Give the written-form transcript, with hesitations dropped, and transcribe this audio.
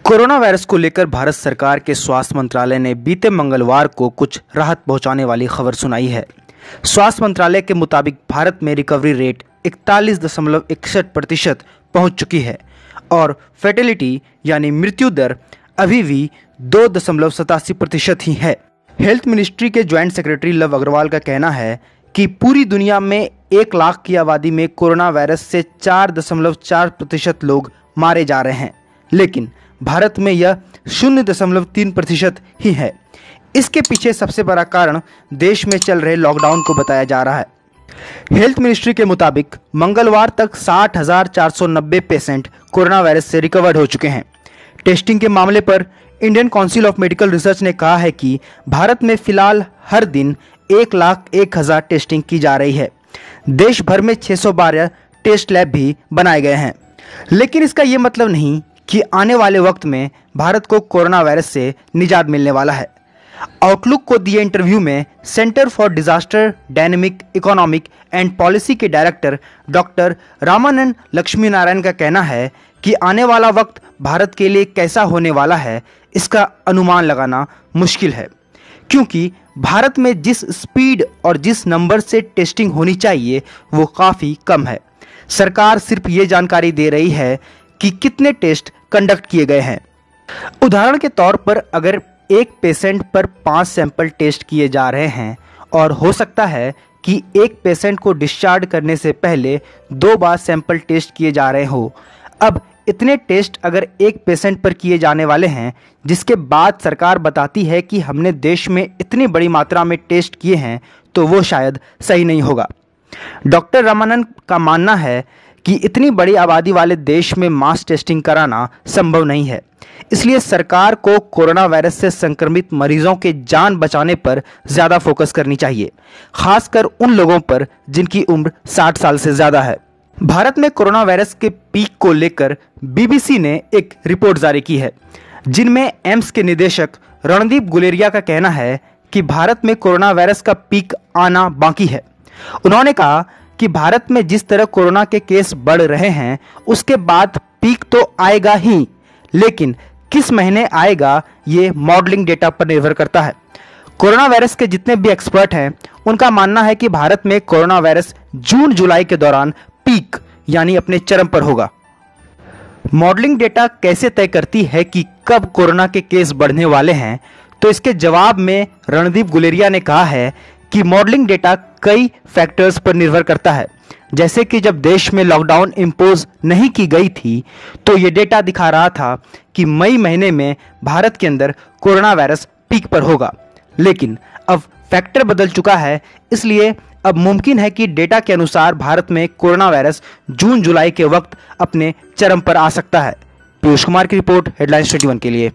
Corona virus को लेकर भारत सरकार के स्वास्थ्य मंत्रालय ने बीते मंगलवार को कुछ राहत पहुंचाने वाली खबर सुनाई है। स्वास्थ्य मंत्रालय के मुताबिक भारत में रिकवरी रेट 41.61% पहुंच चुकी है और फैटेलिटी यानी मृत्यु दर अभी भी 2.87% ही है। हेल्थ मिनिस्ट्री के ज्वाइंट सेक्रेटरी लव अग्रवाल का कहना है कि पूरी दुनिया में 1 लाख की आबादी में कोरोना वायरस से 4.4% लोग मारे जा रहे हैं, लेकिन भारत में यह 0.3% ही है। इसके पीछे सबसे बड़ा कारण देश में चल रहे लॉकडाउन को बताया जा रहा है। हेल्थ मिनिस्ट्री के मुताबिक मंगलवार तक 60,490 पेशेंट कोरोना वायरस से रिकवर्ड हो चुके हैं। टेस्टिंग के मामले पर Indian council of medical research ने कहा है कि भारत में फिलहाल हर दिन 1,01,000 टेस्टिंग की जा रही है। देश भर में 612 टेस्ट लैब भी बनाए गए हैं, लेकिन इसका ये मतलब नहीं कि आने वाले वक्त में भारत को कोरोना वायरस से निजात मिलने वाला है। आउटलुक को दिए इंटरव्यू में centre for disaster dynamic economic and policy के डायरेक्टर डॉक्टर रामानंद लक्ष्मी नारायण का कहना है कि आने वाला वक्त भारत के लिए कैसा होने वाला है, इसका अनुमान लगाना मुश्किल है, क्योंकि भारत में जिस स्पीड और जिस नंबर से टेस्टिंग होनी चाहिए वो काफ़ी कम है। सरकार सिर्फ ये जानकारी दे रही है कि कितने टेस्ट कंडक्ट किए गए हैं। उदाहरण के तौर पर अगर एक पेशेंट पर 5 सैंपल टेस्ट किए जा रहे हैं और हो सकता है कि एक पेशेंट को डिस्चार्ज करने से पहले 2 बार सैंपल टेस्ट किए जा रहे हो, अब इतने टेस्ट अगर एक पेशेंट पर किए जाने वाले हैं, जिसके बाद सरकार बताती है कि हमने देश में इतनी बड़ी मात्रा में टेस्ट किए हैं, तो वो शायद सही नहीं होगा। डॉक्टर रामानंद का मानना है कि इतनी बड़ी आबादी वाले देश में मास टेस्टिंग कराना संभव नहीं है, इसलिए सरकार को कोरोना वायरस से संक्रमित मरीजों के जान बचाने पर ज़्यादा फोकस करनी चाहिए, खासकर उन लोगों पर जिनकी उम्र 60 साल से ज़्यादा है। भारत में कोरोना वायरस के पीक को लेकर बीबीसी ने एक रिपोर्ट जारी की है, जिनमें एम्स के निदेशक रणदीप गुलेरिया का कहना है कि भारत में कोरोना वायरस का पीक आना बाकी है। उन्होंने कहा कि भारत में जिस तरह कोरोना के केस बढ़ रहे हैं, उसके बाद पीक तो आएगा ही, लेकिन किस महीने आएगा ये मॉडलिंग डेटा पर निर्भर करता है। कोरोना वायरस के जितने भी एक्सपर्ट हैं, उनका मानना है कि भारत में कोरोना वायरस जून जुलाई के दौरान पीक यानी अपने चरम पर होगा। मॉडलिंग डेटा कैसे तय करती है कि कब कोरोना के केस बढ़ने वाले हैं, तो इसके जवाब में रणदीप गुलेरिया ने कहा है कि मॉडलिंग डेटा कई फैक्टर्स पर निर्भर करता है। जैसे कि जब देश में लॉकडाउन इम्पोज नहीं की गई थी, तो ये डेटा दिखा रहा था कि मई महीने में भारत के अंदर कोरोना वायरस पीक पर होगा, लेकिन अब फैक्टर बदल चुका है, इसलिए अब मुमकिन है कि डेटा के अनुसार भारत में कोरोना वायरस जून जुलाई के वक्त अपने चरम पर आ सकता है। पीयूष कुमार की रिपोर्ट, हेडलाइंस 21 के लिए।